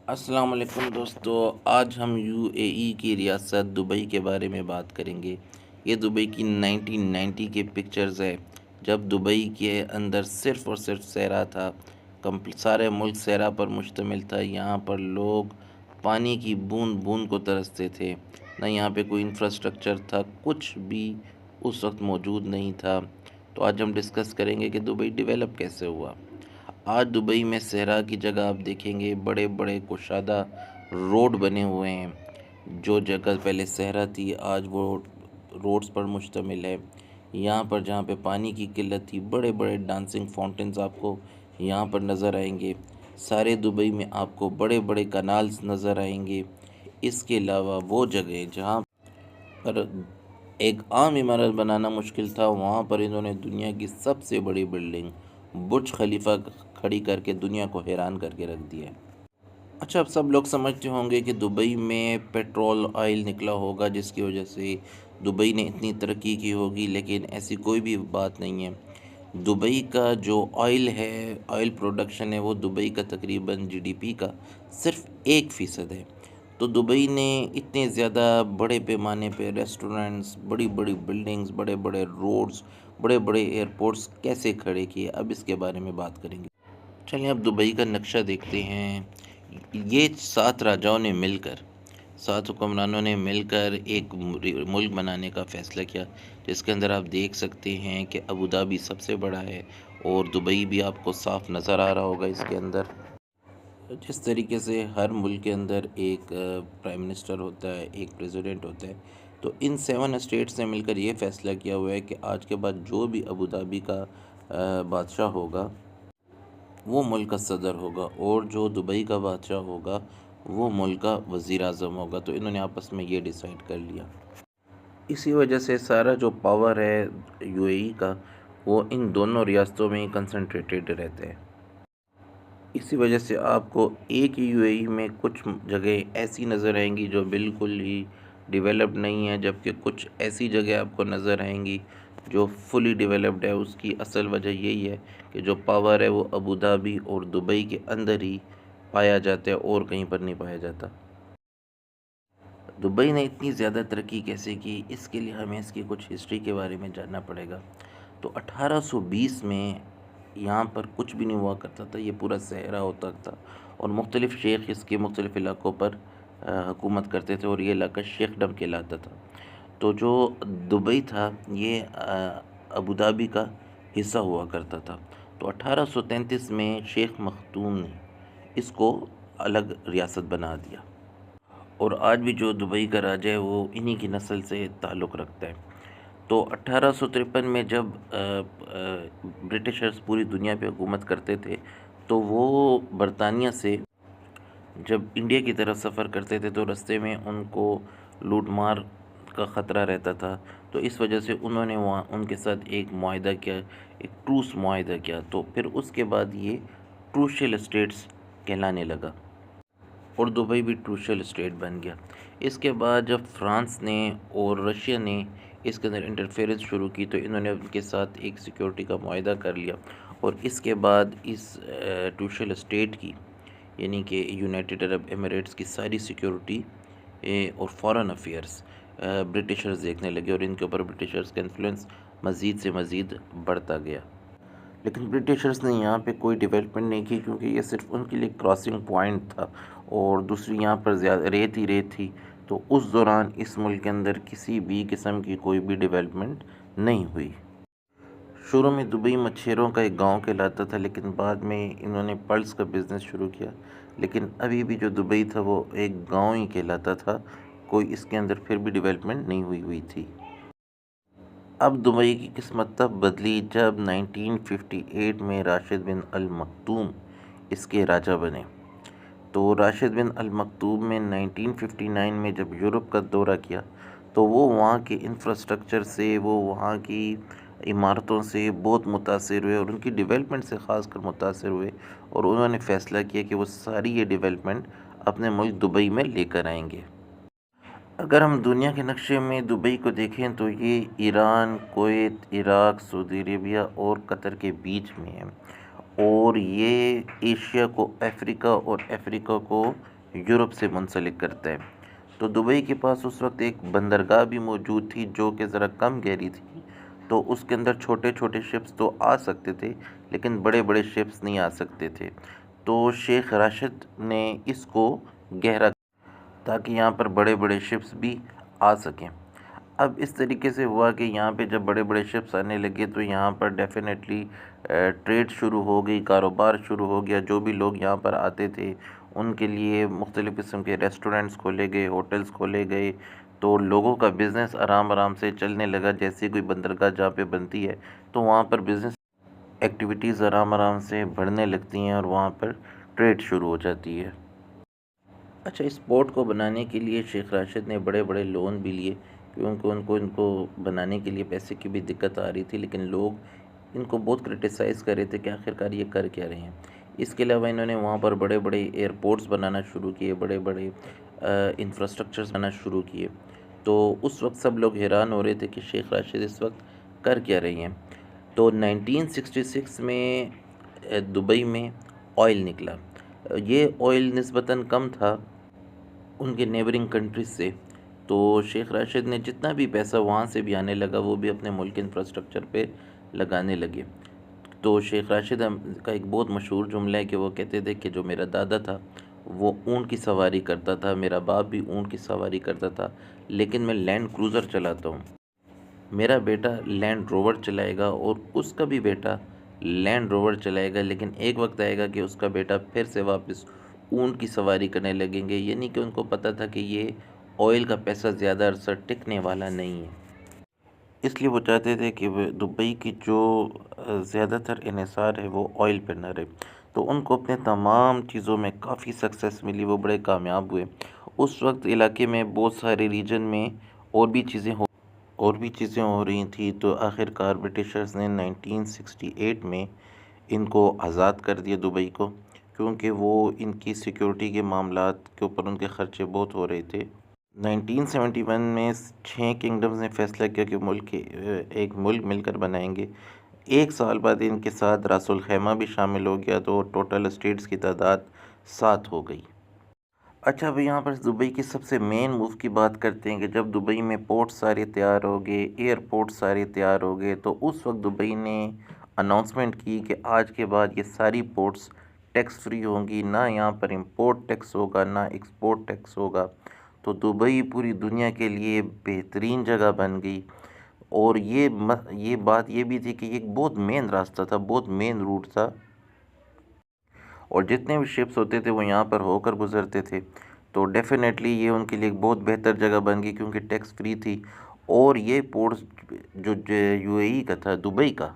السلام علیکم دوستو، آج ہم یو اے ای کی ریاست دبئی کے بارے میں بات کریں گے۔ یہ دبئی کی 1990 کے پکچرز ہے، جب دبئی کے اندر صرف اور صرف صحرا تھا۔ سارے ملک صحرا پر مشتمل تھا۔ یہاں پر لوگ پانی کی بوند بوند کو ترستے تھے، نہ یہاں پہ کوئی انفراسٹرکچر تھا، کچھ بھی اس وقت موجود نہیں تھا۔ تو آج ہم ڈسکس کریں گے کہ دبئی ڈیولپ کیسے ہوا۔ آج دبئی میں صحرا کی جگہ آپ دیکھیں گے بڑے بڑے کشادہ روڈ بنے ہوئے ہیں۔ جو جگہ پہلے صحرا تھی آج وہ روڈز پر مشتمل ہے۔ یہاں پر جہاں پہ پانی کی قلت تھی، بڑے بڑے ڈانسنگ فاؤنٹینز آپ کو یہاں پر نظر آئیں گے۔ سارے دبئی میں آپ کو بڑے بڑے کنالز نظر آئیں گے۔ اس کے علاوہ وہ جگہ جہاں پر ایک عام عمارت بنانا مشکل تھا، وہاں پر انہوں نے دنیا کی سب سے بڑی بلڈنگ برج خلیفہ کھڑی کر کے دنیا کو حیران کر کے رکھ دیا ہے۔ اچھا، اب سب لوگ سمجھتے ہوں گے کہ دبئی میں پیٹرول آئل نکلا ہوگا جس کی وجہ سے دبئی نے اتنی ترقی کی ہوگی، لیکن ایسی کوئی بھی بات نہیں ہے۔ دبئی کا جو آئل ہے، آئل پروڈکشن ہے، وہ دبئی کا تقریباً جی ڈی پی کا صرف 1% ہے۔ تو دبئی نے اتنے زیادہ بڑے پیمانے پہ ریسٹورنٹس، بڑی بڑی بلڈنگز، بڑے بڑے روڈز، بڑے بڑے ایئرپورٹس کیسے کھڑے کیے، اب اس کے بارے میں بات کریں گے۔ چلیں اب دبئی کا نقشہ دیکھتے ہیں۔ یہ 7 راجاؤں نے مل کر، 7 حکمرانوں نے مل کر ایک ملک بنانے کا فیصلہ کیا، جس کے اندر آپ دیکھ سکتے ہیں کہ ابوظہبی سب سے بڑا ہے، اور دبئی بھی آپ کو صاف نظر آ رہا ہوگا اس کے اندر۔ جس طریقے سے ہر ملک کے اندر ایک پرائم منسٹر ہوتا ہے، ایک پریزیڈنٹ ہوتا ہے، تو ان 7 اسٹیٹس نے مل کر یہ فیصلہ کیا ہوا ہے کہ آج کے بعد جو بھی ابوظہبی کا بادشاہ ہوگا وہ ملک کا صدر ہوگا، اور جو دبئی کا بادشاہ ہوگا وہ ملک کا وزیر اعظم ہوگا۔ تو انہوں نے آپس میں یہ ڈیسائیڈ کر لیا۔ اسی وجہ سے سارا جو پاور ہے یو اے ای کا، وہ ان دونوں ریاستوں میں ہی کنسنٹریٹڈ رہتا ہے۔ اسی وجہ سے آپ کو ایک ہی یو اے ای میں کچھ جگہ ایسی نظر آئیں گی جو بالکل ہی ڈیولپڈ نہیں ہے، جبکہ کچھ ایسی جگہ آپ کو نظر آئیں گی جو فلی ڈیولپڈ ہے۔ اس کی اصل وجہ یہی ہے کہ جو پاور ہے وہ ابوظہبی اور دبئی کے اندر ہی پایا جاتا ہے، اور کہیں پر نہیں پایا جاتا۔ دبئی نے اتنی زیادہ ترقی کیسے کی، اس کے لیے ہمیں اس کی کچھ ہسٹری کے بارے میں جاننا پڑے گا۔ تو 1820 میں یہاں پر کچھ بھی نہیں ہوا کرتا تھا، یہ پورا صحرا ہوتا تھا، اور مختلف شیخ اس کے مختلف علاقوں پر حکومت کرتے تھے، اور یہ علاقہ شیخ ڈم کہلاتا تھا۔ تو جو دبئی تھا یہ ابوظہبی کا حصہ ہوا کرتا تھا۔ تو 1833 میں شیخ مختوم نے اس کو الگ ریاست بنا دیا، اور آج بھی جو دبئی کا راجہ ہے وہ انہی کی نسل سے تعلق رکھتا ہے۔ تو 1853 میں جب برٹشرز پوری دنیا پہ حکومت کرتے تھے، تو وہ برطانیہ سے جب انڈیا کی طرف سفر کرتے تھے تو رستے میں ان کو لوٹ مار کا خطرہ رہتا تھا۔ تو اس وجہ سے انہوں نے وہاں ان کے ساتھ ایک معاہدہ کیا، ایک ٹروس معاہدہ کیا۔ تو پھر اس کے بعد یہ کروشل اسٹیٹس کہلانے لگا، اور دبئی بھی کروشل اسٹیٹ بن گیا۔ اس کے بعد جب فرانس نے اور رشیا نے اس کے اندر انٹرفیئرنس شروع کی، تو انہوں نے ان کے ساتھ ایک سیکیورٹی کا معاہدہ کر لیا، اور اس کے بعد اس کروشل اسٹیٹ کی، یعنی کہ یونائٹڈ عرب ایمریٹس کی ساری سیکیورٹی اور فارن افیئرس برٹشرز دیکھنے لگے، اور ان کے اوپر برٹشرز کا انفلوئنس مزید سے مزید بڑھتا گیا۔ لیکن برٹشرز نے یہاں پہ کوئی ڈیولپمنٹ نہیں کی، کیونکہ یہ صرف ان کے لیے کراسنگ پوائنٹ تھا، اور دوسری یہاں پر زیادہ ریت ہی ریت تھی۔ تو اس دوران اس ملک کے اندر کسی بھی قسم کی کوئی بھی ڈیولپمنٹ نہیں ہوئی۔ شروع میں دبئی مچھیروں کا ایک گاؤں کہلاتا تھا، لیکن بعد میں انہوں نے پرلس کا بزنس شروع کیا، لیکن ابھی بھی جو دبئی تھا وہ ایک گاؤں ہی کہلاتا تھا، کوئی اس کے اندر پھر بھی ڈیولپمنٹ نہیں ہوئی تھی۔ اب دبئی کی قسمت تب بدلی جب 1958 میں راشد بن المکتوم اس کے راجہ بنے۔ تو راشد بن المکتوم میں 1959 میں جب یورپ کا دورہ کیا، تو وہ وہاں کے انفراسٹرکچر سے، وہ وہاں کی عمارتوں سے بہت متاثر ہوئے، اور ان کی ڈیولپمنٹ سے خاص کر متاثر ہوئے، اور انہوں نے فیصلہ کیا کہ وہ ساری یہ ڈیولپمنٹ اپنے ملک دبئی میں لے کر آئیں گے۔ اگر ہم دنیا کے نقشے میں دبئی کو دیکھیں تو یہ ایران، کویت، عراق، سعودی عربیہ اور قطر کے بیچ میں ہے، اور یہ ایشیا کو افریقہ اور افریقہ کو یورپ سے منسلک کرتا ہے۔ تو دبئی کے پاس اس وقت ایک بندرگاہ بھی موجود تھی جو کہ ذرا کم گہری تھی، تو اس کے اندر چھوٹے چھوٹے شپس تو آ سکتے تھے لیکن بڑے بڑے شپس نہیں آ سکتے تھے۔ تو شیخ راشد نے اس کو گہرا تاکہ یہاں پر بڑے بڑے شپس بھی آ سکیں۔ اب اس طریقے سے ہوا کہ یہاں پہ جب بڑے بڑے شپس آنے لگے تو یہاں پر ڈیفینیٹلی ٹریڈ شروع ہو گئی، کاروبار شروع ہو گیا۔ جو بھی لوگ یہاں پر آتے تھے ان کے لیے مختلف قسم کے ریسٹورنٹس کھولے گئے، ہوٹلز کھولے گئے، تو لوگوں کا بزنس آرام آرام سے چلنے لگا۔ جیسے کوئی بندرگاہ جہاں پہ بنتی ہے تو وہاں پر بزنس ایکٹیویٹیز آرام آرام سے بڑھنے لگتی ہیں اور وہاں پر ٹریڈ شروع ہو جاتی ہے۔ اچھا، اس پورٹ کو بنانے کے لیے شیخ راشد نے بڑے بڑے لون بھی لیے، کیونکہ ان کو بنانے کے لیے پیسے کی بھی دقت آ رہی تھی، لیکن لوگ ان کو بہت کرٹیسائز کر رہے تھے کہ آخرکار یہ کر کیا رہے ہیں۔ اس کے علاوہ انہوں نے وہاں پر بڑے بڑے ایئرپورٹس بنانا شروع کیے، بڑے بڑے انفراسٹرکچرز بنانا شروع کیے۔ تو اس وقت سب لوگ حیران ہو رہے تھے کہ شیخ راشد اس وقت کر کیا رہے ہیں۔ تو 1966 میں دبئی میں آئل نکلا۔ یہ آئل نسبتاً کم تھا ان کے نیبرنگ کنٹریز سے، تو شیخ راشد نے جتنا بھی پیسہ وہاں سے بھی آنے لگا وہ بھی اپنے ملک انفراسٹرکچر پہ لگانے لگے۔ تو شیخ راشد کا ایک بہت مشہور جملہ ہے کہ وہ کہتے تھے کہ جو میرا دادا تھا وہ اونٹ کی سواری کرتا تھا، میرا باپ بھی اونٹ کی سواری کرتا تھا، لیکن میں لینڈ کروزر چلاتا ہوں، میرا بیٹا لینڈ روور چلائے گا اور اس کا بھی بیٹا لینڈ روور چلائے گا، لیکن ایک وقت آئے گا کہ اس کا بیٹا پھر سے واپس اونٹ کی سواری کرنے لگیں گے۔ یعنی کہ ان کو پتہ تھا کہ یہ آئل کا پیسہ زیادہ عرصہ ٹکنے والا نہیں ہے، اس لیے وہ چاہتے تھے کہ وہ دبئی کی جو زیادہ تر انحصار ہے وہ آئل پہ نہ رہے۔ تو ان کو اپنے تمام چیزوں میں کافی سکسیس ملی، وہ بڑے کامیاب ہوئے۔ اس وقت علاقے میں بہت سارے ریجن میں اور بھی چیزیں ہو رہی تھیں، تو آخر کار برٹشرز نے 1968 میں ان کو آزاد کر دیا دبئی کو، کیونکہ وہ ان کی سیکیورٹی کے معاملات کے اوپر ان کے خرچے بہت ہو رہے تھے۔ 1971 میں 6 کنگڈمز نے فیصلہ کیا کہ ایک ملک مل کر بنائیں گے۔ ایک سال بعد ان کے ساتھ راس الخیمہ بھی شامل ہو گیا، تو ٹوٹل اسٹیٹس کی تعداد 7 ہو گئی۔ اچھا، اب یہاں پر دبئی کی سب سے مین موو کی بات کرتے ہیں کہ جب دبئی میں پورٹ سارے تیار ہو گئے، ایئرپورٹ سارے تیار ہو گئے، تو اس وقت دبئی نے اناؤنسمنٹ کی کہ آج کے بعد یہ ساری پورٹس ٹیکس فری ہوں گی، نہ یہاں پر امپورٹ ٹیکس ہوگا نہ ایکسپورٹ ٹیکس ہوگا۔ تو دبئی پوری دنیا کے لیے بہترین جگہ بن گئی، اور یہ بات یہ بھی تھی کہ یہ ایک بہت مین راستہ تھا، بہت مین روٹ تھا، اور جتنے بھی شپس ہوتے تھے وہ یہاں پر ہو کر گزرتے تھے۔ تو ڈیفینیٹلی یہ ان کے لیے ایک بہت بہتر جگہ بن گئی، کیونکہ ٹیکس فری تھی۔ اور یہ پورٹس جو یو اے ای کا تھا، دبئی کا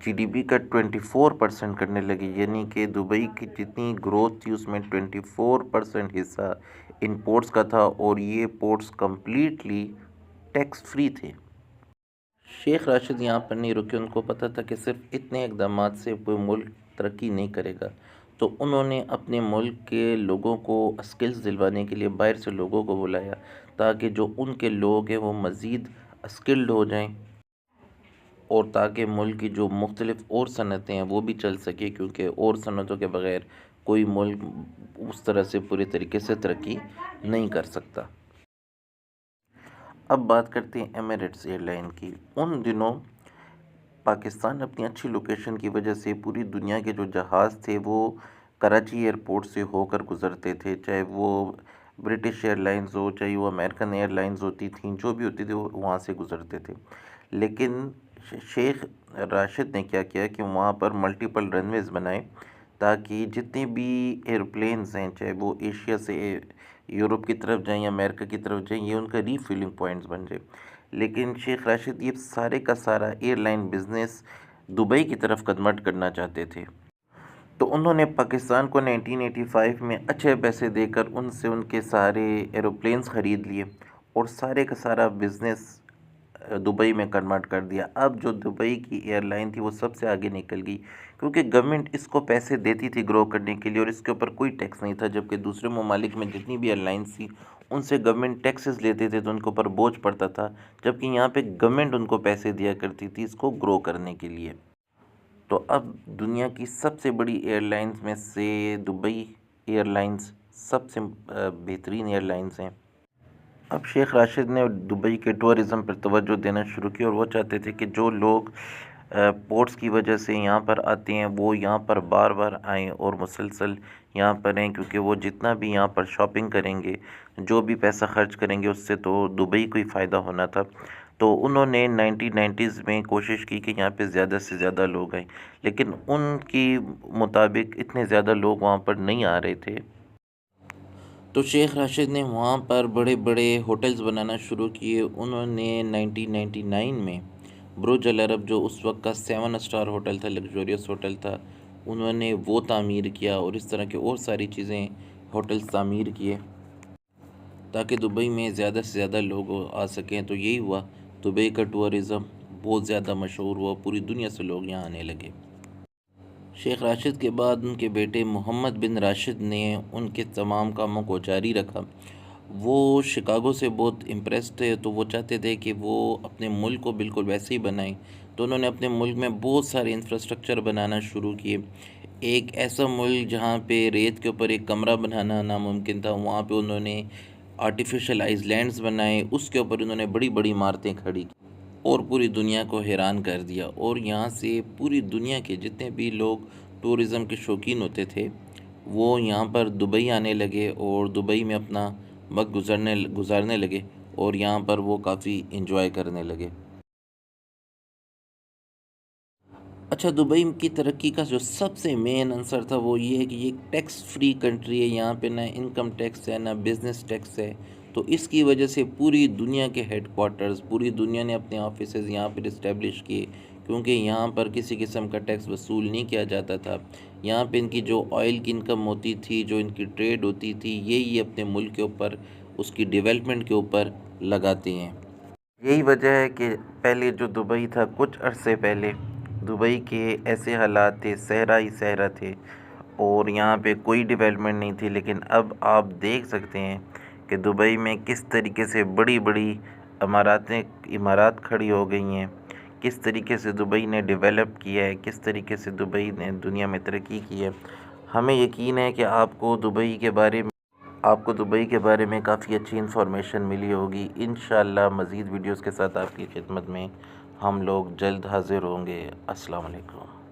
جی ڈی پی کا 24% کرنے لگی، یعنی کہ دبئی کی جتنی گروتھ تھی اس میں 24% حصہ ان پورٹس کا تھا، اور یہ پورٹس کمپلیٹلی ٹیکس فری تھے۔ شیخ راشد یہاں پر نہیں رکے، ان کو پتہ تھا کہ صرف اتنے اقدامات سے کوئی ملک ترقی نہیں کرے گا، تو انہوں نے اپنے ملک کے لوگوں کو اسکلز دلوانے کے لیے باہر سے لوگوں کو بلایا، تاکہ جو ان کے لوگ ہیں وہ مزید اسکلڈ ہو جائیں، اور تاکہ ملک کی جو مختلف اور صنعتیں ہیں وہ بھی چل سکے، کیونکہ اور صنعتوں کے بغیر کوئی ملک اس طرح سے پوری طریقے سے ترقی نہیں کر سکتا۔ اب بات کرتے ہیں ایمریٹس ایئر لائن کی۔ ان دنوں پاکستان اپنی اچھی لوکیشن کی وجہ سے پوری دنیا کے جو جہاز تھے وہ کراچی ایئرپورٹ سے ہو کر گزرتے تھے، چاہے وہ برٹش ایئر لائنز ہو، چاہے وہ امریکن ایئر لائنز ہوتی تھیں، جو بھی ہوتی تھی وہ وہاں سے گزرتے تھے۔ لیکن شیخ راشد نے کیا کیا کہ وہاں پر ملٹیپل رن ویز بنائے، تاکہ جتنے بھی ایئرپلینز ہیں، چاہے وہ ایشیا سے یورپ کی طرف جائیں یا امریکہ کی طرف جائیں، یہ ان کا ری فیلنگ پوائنٹس بن جائے۔ لیکن شیخ راشد یہ سارے کا سارا ایئر لائن بزنس دبئی کی طرف کنورٹ کرنا چاہتے تھے، تو انہوں نے پاکستان کو 1985 میں اچھے پیسے دے کر ان سے ان کے سارے ایروپلینز خرید لیے، اور سارے کا سارا بزنس دبئی میں کنورٹ کر دیا۔ اب جو دبئی کی ایئر لائن تھی وہ سب سے آگے نکل گئی، کیونکہ گورنمنٹ اس کو پیسے دیتی تھی گرو کرنے کے لیے، اور اس کے اوپر کوئی ٹیکس نہیں تھا، جبکہ دوسرے ممالک میں جتنی بھی ایئر لائنس تھی ان سے گورنمنٹ ٹیکسز لیتے تھے، تو ان کے اوپر بوجھ پڑتا تھا، جبکہ یہاں پہ گورنمنٹ ان کو پیسے دیا کرتی تھی اس کو گرو کرنے کے لیے۔ تو اب دنیا کی سب سے بڑی ایئر لائنز میں سے دبئی ایئر لائنس سب سے بہترین ایئر لائنس ہیں۔ اب شیخ راشد نے دبئی کے ٹورزم پر توجہ دینا شروع کی اور وہ چاہتے تھے کہ جو لوگ پورٹس کی وجہ سے یہاں پر آتے ہیں وہ یہاں پر بار بار آئیں اور مسلسل یہاں پر رہیں، کیونکہ وہ جتنا بھی یہاں پر شاپنگ کریں گے، جو بھی پیسہ خرچ کریں گے، اس سے تو دبئی کو ہی فائدہ ہونا تھا۔ تو انہوں نے 1990s میں کوشش کی کہ یہاں پہ زیادہ سے زیادہ لوگ آئیں، لیکن ان کی مطابق اتنے زیادہ لوگ وہاں پر نہیں آ رہے تھے۔ تو شیخ راشد نے وہاں پر بڑے بڑے ہوٹلز بنانا شروع کیے۔ انہوں نے 1999 میں برج العرب، جو اس وقت کا 7 اسٹار ہوٹل تھا، لگزوریس ہوٹل تھا، انہوں نے وہ تعمیر کیا، اور اس طرح کے اور ساری چیزیں ہوٹلز تعمیر کیے تاکہ دبئی میں زیادہ سے زیادہ لوگ آ سکیں۔ تو یہی ہوا، دبئی کا ٹورزم بہت زیادہ مشہور ہوا، پوری دنیا سے لوگ یہاں آنے لگے۔ شیخ راشد کے بعد ان کے بیٹے محمد بن راشد نے ان کے تمام کاموں کو جاری رکھا۔ وہ شکاگو سے بہت امپریس تھے، تو وہ چاہتے تھے کہ وہ اپنے ملک کو بالکل ویسے ہی بنائیں، تو انہوں نے اپنے ملک میں بہت سارے انفراسٹرکچر بنانا شروع کیے۔ ایک ایسا ملک جہاں پہ ریت کے اوپر ایک کمرہ بنانا ناممکن تھا، وہاں پہ انہوں نے آرٹیفیشل آئس لینڈز بنائے، اس کے اوپر انہوں نے بڑی بڑی عمارتیں کھڑی کی اور پوری دنیا کو حیران کر دیا۔ اور یہاں سے پوری دنیا کے جتنے بھی لوگ ٹورزم کے شوقین ہوتے تھے وہ یہاں پر دبئی آنے لگے اور دبئی میں اپنا وقت گزارنے لگے، اور یہاں پر وہ کافی انجوائے کرنے لگے۔ اچھا، دبئی کی ترقی کا جو سب سے مین عنصر تھا وہ یہ ہے کہ یہ ایک ٹیکس فری کنٹری ہے، یہاں پہ نہ انکم ٹیکس ہے نہ بزنس ٹیکس ہے، تو اس کی وجہ سے پوری دنیا کے ہیڈ کوارٹرز، پوری دنیا نے اپنے آفیسز یہاں پر اسٹیبلش کیے، کیونکہ یہاں پر کسی قسم کا ٹیکس وصول نہیں کیا جاتا تھا۔ یہاں پہ ان کی جو آئل کی انکم ہوتی تھی، جو ان کی ٹریڈ ہوتی تھی، یہی اپنے ملک کے اوپر، اس کی ڈیولپمنٹ کے اوپر لگاتے ہیں۔ یہی وجہ ہے کہ پہلے جو دبئی تھا، کچھ عرصے پہلے دبئی کے ایسے حالات تھے، صحرا ہی صحرا تھے اور یہاں پہ کوئی ڈیولپمنٹ نہیں تھی، لیکن اب آپ دیکھ سکتے ہیں کہ دبئی میں کس طریقے سے بڑی بڑی عمارات کھڑی ہو گئی ہیں، کس طریقے سے دبئی نے ڈیولپ کیا ہے، کس طریقے سے دبئی نے دنیا میں ترقی کی ہے۔ ہمیں یقین ہے کہ آپ کو دبئی کے بارے میں کافی اچھی انفارمیشن ملی ہوگی۔ انشاءاللہ مزید ویڈیوز کے ساتھ آپ کی خدمت میں ہم لوگ جلد حاضر ہوں گے۔ السلام علیکم۔